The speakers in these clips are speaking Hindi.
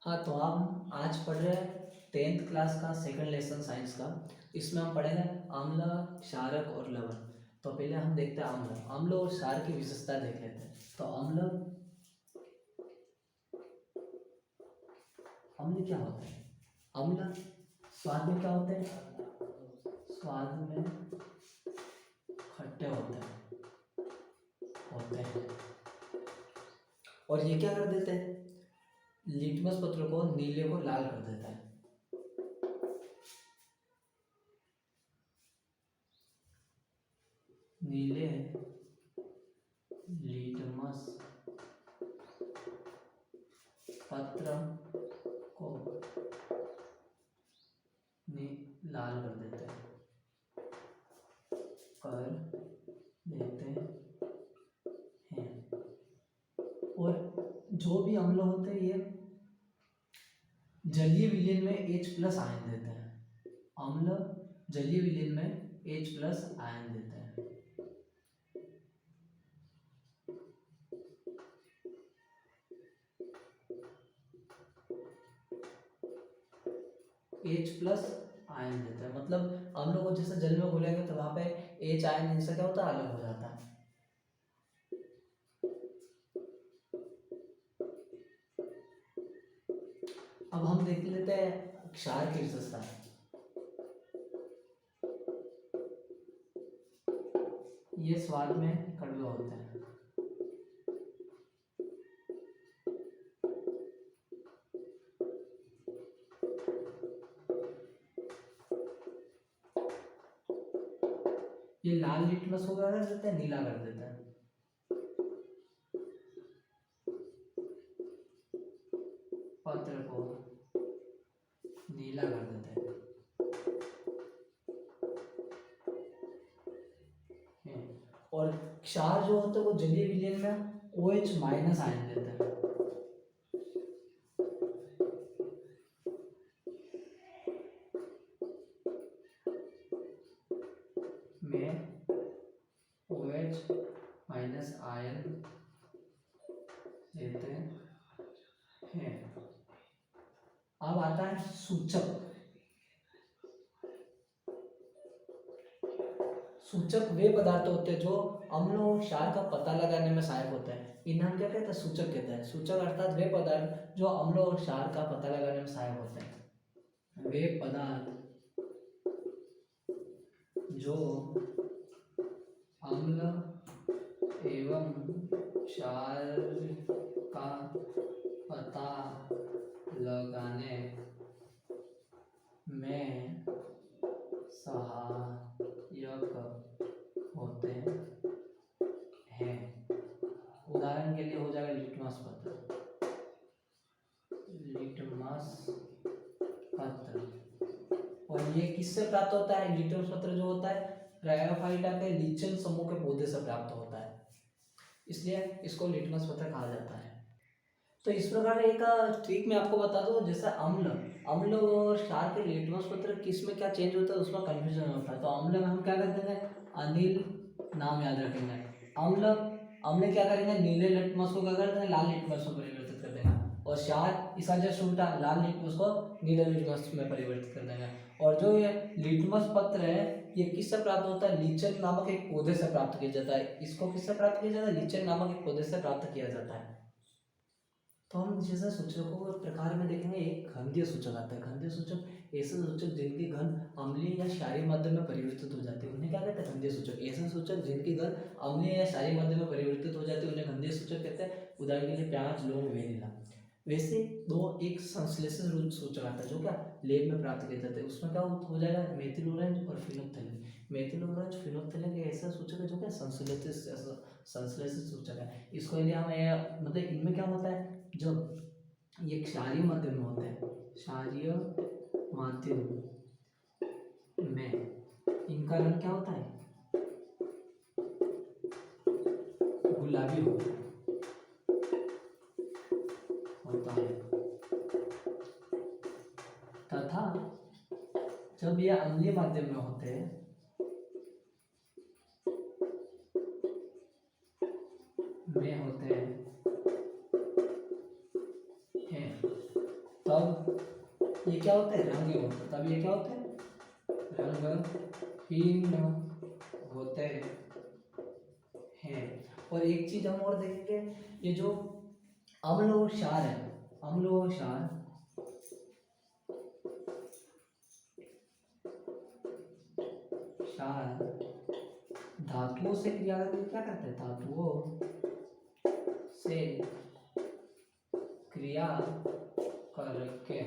हाँ, तो हम आज पढ़ रहे हैं 10th क्लास का सेकंड लेसन साइंस का। इसमें हम पढ़ेंगे अम्ल, क्षारक और लवण। तो पहले हम देखते हैं अम्ल। अम्ल और क्षार की विशेषता देख लेते हैं। तो अम्ल अम्ल क्या होता है? अम्ल स्वाद में क्या होते हैं? स्वाद में खट्टे होते हैं। और ये क्या कर देते हैं? लिटमस पत्र को नीले को लाल कर देता है। नीले लिटमस पत्र को लाल कर देते हैं। और जो भी अम्ल होते हैं ये जलीय विलयन में H+ आयन देते हैं। अम्ल जलीय विलयन में H+ आयन देते हैं। H+ आयन देते हैं, मतलब अम्लों को जैसे जल में घुलेंगे तो वहां पे H आयन इनसे क्या होता है? अलग हो जाता है। अब हम देख लेते हैं क्षार की विशेषता। ये स्वाद में कड़वे होते हैं। ये लाल लिटमस को क्या कर देते हैं? नीला कर देते हैं। पत्र को नीला कर देते हैं। और क्षार जो होते हैं वो जलीय विलयन में OH- आयन देते हैं। में OH- आयन देते हैं। अब आता है सूचक। सूचक वे पदार्थ होते हैं जो अम्ल और क्षार का पता लगाने में सहायक होते हैं। इन्हें हम क्या कहते हैं? सूचक कहते हैं। सूचक अर्थात वे पदार्थ जो अम्ल और क्षार का पता लगाने में सहायक होते हैं। वे पदार्थ जो अम्ल एवं क्षार का पता लगाने में सहायक होते हैं। उदाहरण के लिए हो जाएगा लिटमस पत्र। और ये किससे प्राप्त होता है? लिटमस पत्र जो होता है ब्रायोफाइटा के लीचन समूह के पौधे से प्राप्त होता है, इसलिए इसको लिटमस पत्र कहा जाता है। तो इस प्रकार एक ट्रिक मैं आपको बता दूं, जैसे अम्ल और क्षार के लिटमस पत्र किस में क्या चेंज होता है उसमें कंफ्यूजन होता है। तो अम्ल में हम क्या कर देंगे? अनिल नाम याद रखेंगे। अम्ल अम्ल क्या करेंगे? नीले लिटमस को क्या कर देंगे? लाल लिटमस में परिवर्तित कर देंगे। और क्षार इसका जस्ट उल्टा, लाल लिटमस को नीले लिटमस में परिवर्तित कर देंगे। और जो ये लिटमस पत्र है ये किससे प्राप्त होता है? लीचन नामक एक पौधे से प्राप्त किया जाता है। इसको किससे प्राप्त किया जाता है? लीचन नामक एक पौधे से प्राप्त किया जाता है। तो हम जैसे सूचकों के प्रकार में देखेंगे, एक घनीय सूचक आता है। घनीय सूचक ऐसे सूचक जिनकी घन अम्लीय या क्षारीय माध्यम में परिवर्तित हो जाती है उन्हें क्या कहते हैं? घनीय सूचक। ऐसे सूचक जिनकी घन अम्लीय या क्षारीय माध्यम में परिवर्तित हो जाती है उन्हें घनीय सूचक कहते हैं। उदाहरण के लिए प्याज, लौंग, वेनिला। वैसे एक संश्लेषित सूचक आता है जो क्या लैब में प्राप्त किया जाता है। उसमें क्या हो जाएगा? मेथिल ऑरेंज और फिनोल्फ्थेलिन। मेथिल ऑरेंज, फिनोल्फ्थेलिन एक ऐसा सूचक है जो क्या संश्लेषित सूचक है। इसको यदि हम मतलब इनमें क्या होता है? जब ये क्षारीय माध्यम में होते हैं, क्षारीय माध्यम में इनका रंग क्या होता है? गुलाबी होता है। तथा जब ये अम्लीय माध्यम में होते हैं हैं तब ये क्या होता है, रंगहीन। तब ये क्या होता है, रंगहीन होते हैं। और एक चीज हम और देखेंगे, ये जो अम्ल और क्षार है, अम्ल और क्षार धातुओं से क्रिया करके क्या करते हैं, धातुओं से क्रिया करके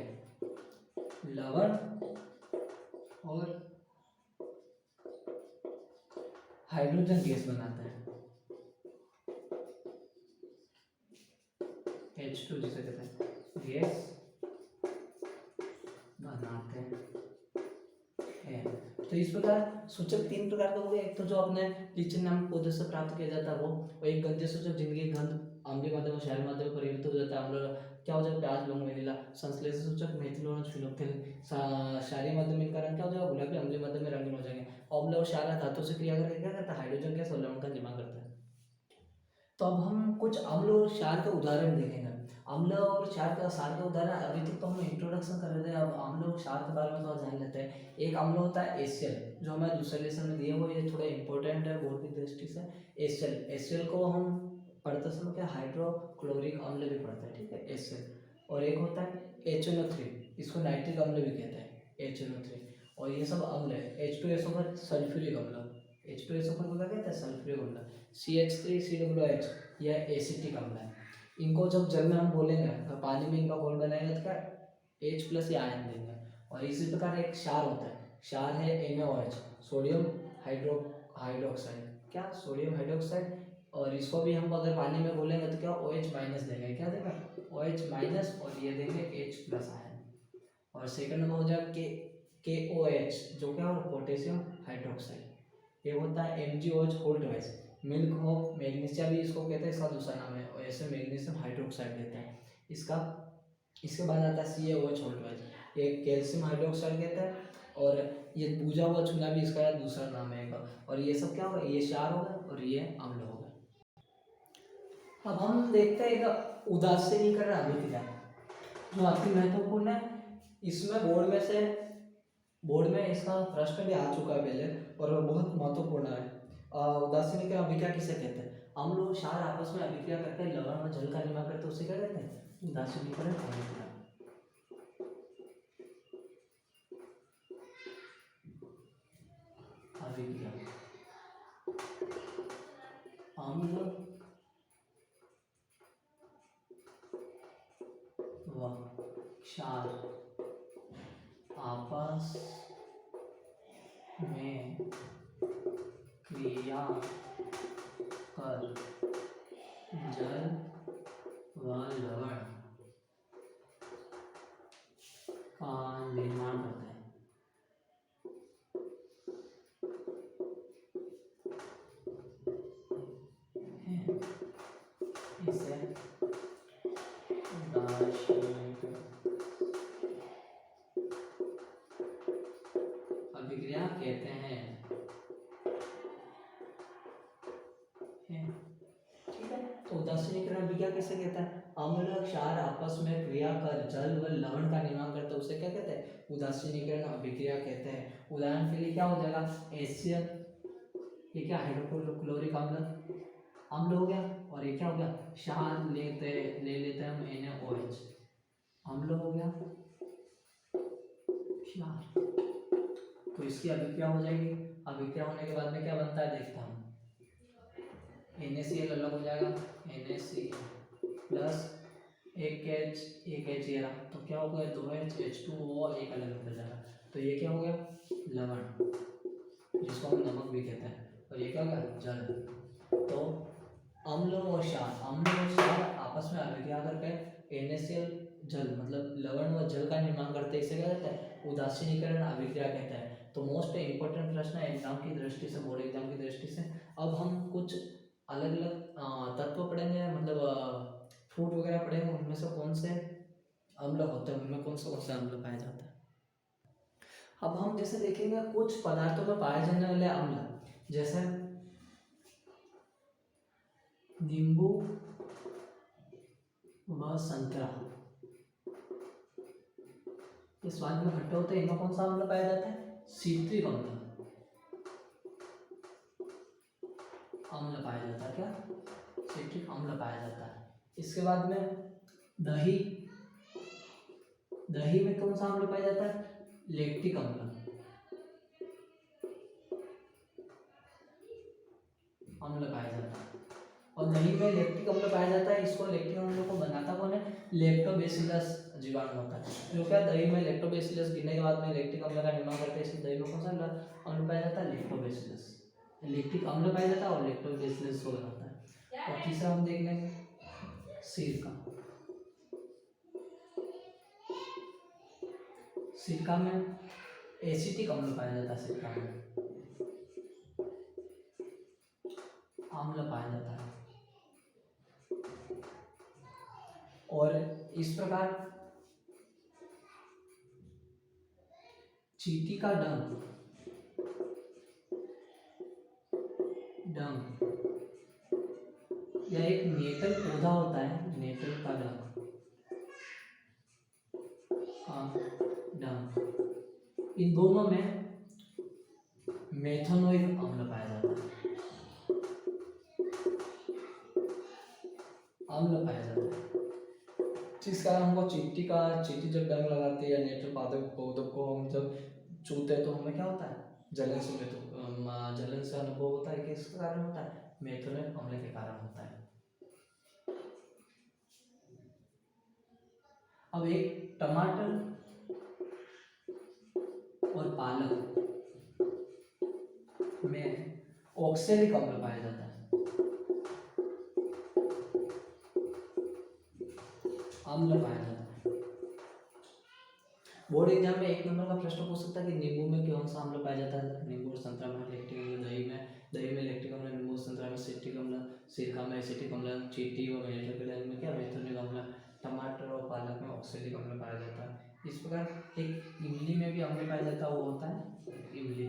लवण और हाइड्रोजन गैस बनाते हैं, H2 जिसे कहते हैं, गैस बनाते हैं। तो इस प्रकार सूचक तीन प्रकार के हो गए। एक तो जो अपने लीचेन नामक पौधे से प्राप्त किया जाता है वो, और एक गंधीय सूचक जिनके गंध अम्लीय माध्यम और क्षारीय माध्यम में परिवर्तित हो जाता है। अम्ल क्या हो जाएगा, प्याज, लौंग, वेनिला। संश्लेषण सूचक मेथिल और फिनोक्सिल। क्षारीय माध्यम में इनका रंग क्या हो जाएगा, गुलाबी। अम्लीय माध्यम में रंगीन हो जाएंगे। अम्ल और क्षार धातु से क्रिया करके क्या करता है, हाइड्रोजन गैस और लवण का निर्माण करता है। तो अब हम कुछ अम्ल और क्षार के उदाहरण देखेंगे। अम्ल और क्षार के उदाहरण, अभी तक तो हम इंट्रोडक्शन कर रहे थे, अब अम्ल और क्षार के बारे में थोड़ा जान लेते हैं। एक अम्ल होता है HCl, जो हमें दूसरे लेसन में दिए हुए, ये थोड़ा इंपॉर्टेंट है बोर्ड की दृष्टि से। HCl को हम पढ़ते समय क्या हाइड्रोक्लोरिक अम्ल भी पढ़ते हैं, ठीक है, HCl। और एक होता है HNO3, इसको नाइट्रिक अम्ल भी कहते हैं, HNO3। और ये सब अम्ल है। H2SO4 सल्फ्यूरिक अम्ल, H2SO4 को क्या कहते हैं, सल्फ्यूरिक अम्ल। CH3COOH यह एसिटिक अम्ल है। इनको जब जल में हम बोलेंगे, तो पानी में इनका घोल बनाएंगे तो क्या H+ या आयन देंगे। और इसी प्रकार एक क्षार होता है, क्षार है NaOH, सोडियम हाइड्रोक्साइड, क्या सोडियम हाइड्रोक्साइड। और इसको भी हम अगर पानी में घोलेंगे तो क्या OH- देंगे, क्या देगा OH-, और ये देंगे H+ आयन। और सेकंड नंबर हो जाएगा KOH, जो क्या है पोटेशियम हाइड्रोक्साइड। ये होता है MgOH Holt wise, milk of magnesia भी इसको कहते हैं, इसका दूसरा नाम है। और ऐसे मैग्नीशियम हाइड्रोक्साइड कहते हैं इसका। इसके बाद आता है CaOH होल्ट वाइज, ये कैल्शियम हाइड्रोक्साइड कहते हैं। और ये बुझा हुआ चूना भी इसका दूसरा नाम है। और ये सब क्या होगा, ये क्षार होगा और ये अम्ल होगा। अब हम देखते हैं एक उदासीनीकरण अभिक्रिया जो अति महत्वपूर्ण है। इसमें बोर्ड में इसका प्रश्न भी आ चुका है पहले, और वो बहुत महत्वपूर्ण है। उदासीनीकरण अभिक्रिया किसे कहते हैं, अम्ल और क्षार आपस में अभिक्रिया करके लवण और जल का निर्माण करते हैं, उसे क्या कहते हैं, उदासीनीकरण अभिक्रिया। अम्ल व क्षार आपस में क्रिया कर जल व लवण का निर्माण करते हैं। इसे अभिक्रिया कहते हैं। ठीक है, तो उदासीनीकरण अभिक्रिया किसे कहता है, अम्ल क्षार आपस में क्रिया कर जल व लवण का निर्माण करते हैं, उसे क्या कहते हैं, उदासीनीकरण अभिक्रिया कहते हैं। उदाहरण के लिए क्या हो जाएगा, HCl, ये क्या हाइड्रोक्लोरिक अम्ल हो गया। और ये क्या हो गया, क्षार ले लेते हैं हम NaOH, अम्ल हो गया क्षार। तो इसकी अभिक्रिया हो जाएगी। अभिक्रिया होने के बाद में क्या बनता है देखता हूँ, NaCl अलग हो जाएगा, NaCl प्लस एक H ये रहा, तो क्या हो गया 2H H2O एक अलग हो जाएगा। तो ये क्या हो गया, लवण, जिसको हम नमक भी कहते हैं। और ये क्या हो गया, जल। तो अम्ल और क्षार आपस में अभिक्रिया करके NaCl जल मतलब लवण व जल का निर्माण करते हैं, इसे क्या कहते हैं, उदासीनीकरण अभिक्रिया कहते हैं। तो मोस्ट इंपॉर्टेंट प्रश्न है एग्जाम की दृष्टि से, बोर्ड एग्जाम की दृष्टि से। अब हम कुछ अलग अलग तत्व पढ़ेंगे, मतलब फ्रूट वगैरह पढ़ेंगे, उनमें से कौन से अम्ल होते हैं, उनमें कौन से अम्ल पाए जाते हैं। अब हम जैसे देखेंगे कुछ पदार्थों में पाए जाने वाले अम्ल, जैसे नींबू व संतरा, ये स्वाद में खट्टे होते हैं, इनमें कौन सा अम्ल पाया जाता है? सिट्रिक अम्ल पाया जाता है। क्या? सिट्रिक अम्ल पाया जाता है। इसके बाद में दही, दही में कौन सा अम्ल पाया जाता है? लैक्टिक अम्ल पाया जाता है। और दही में लैक्टिक अम्ल पाया जाता है, इसको लैक्टिक अम्ल को बनाता कौन है? लैक्टोबैसिलस जीवाणु होता है। जो क्या दही में लैक्टोबैसिलस गिरने के बाद में लैक्टिक अम्ल का निर्माण करते हैं, इसलिए दही में कौन सा अम्ल पाया जाता है? लैक्टोबैसिलस। लैक्टिक अम्ल पाया जाता है और लैक्टोबैसिलस को बनाता है। और तीसरा हम देख लेंगे सिरका। सिरका में एसिटिक अम्ल पाया जाता है। सिरका में अम्ल पाया जाता है। और इस प्रकार चींटी का डंक यह एक नेटल पौधा होता है। नेटल का डंक इन दोनों में मेथनोइक अम्ल पाया जाता है। जिस कारण हमको चींटी जब डंक लगाती है या नेटल पौधों को हम जब छूते हैं तो हमें क्या होता है? जलन से अनुभव होता है। किस कारण होता है? मेथनोइक अम्ल के कारण होता है। अब एक टमाटर और पालक में ऑक्सैलिक अम्ल पाया जाता है। अम्ल पाया जाता है। बोर्ड एग्जाम में 1 नंबर का प्रश्न पूछ सकता है कि नींबू में कौन सा अम्ल पाया जाता है? नींबू और संतरा में लैक्टिक अम्ल, दही में लैक्टिक अम्ल, नींबू संतरा में सिट्रिक अम्ल, सिरका में एसिटिक अम्ल, चींटी और नेटल के डंक में क्या? मेथनोइक अम्ल, टमाटर और पालक में ऑक्सैलिक अम्ल पाया जाता है। इस प्रकार एक इमली में भी अम्ल पाया जाता है, वो होता है इमली।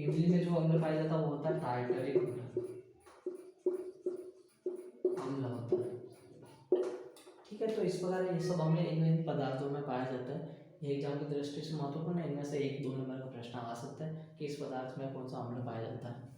इमली में जो अम्ल पाया जाता है वो होता है टार्टरिक अम्ल होता है। ठीक है, तो इस प्रकार ये सब अम्ल इन पदार्थों में पाया जाता है। ये एग्जाम की दृष्टि से महत्वपूर्ण है। इनमें से 1-2 नंबर का प्रश्न आ सकता है कि इस पदार्थ में कौन सा अम्ल पाया जाता है।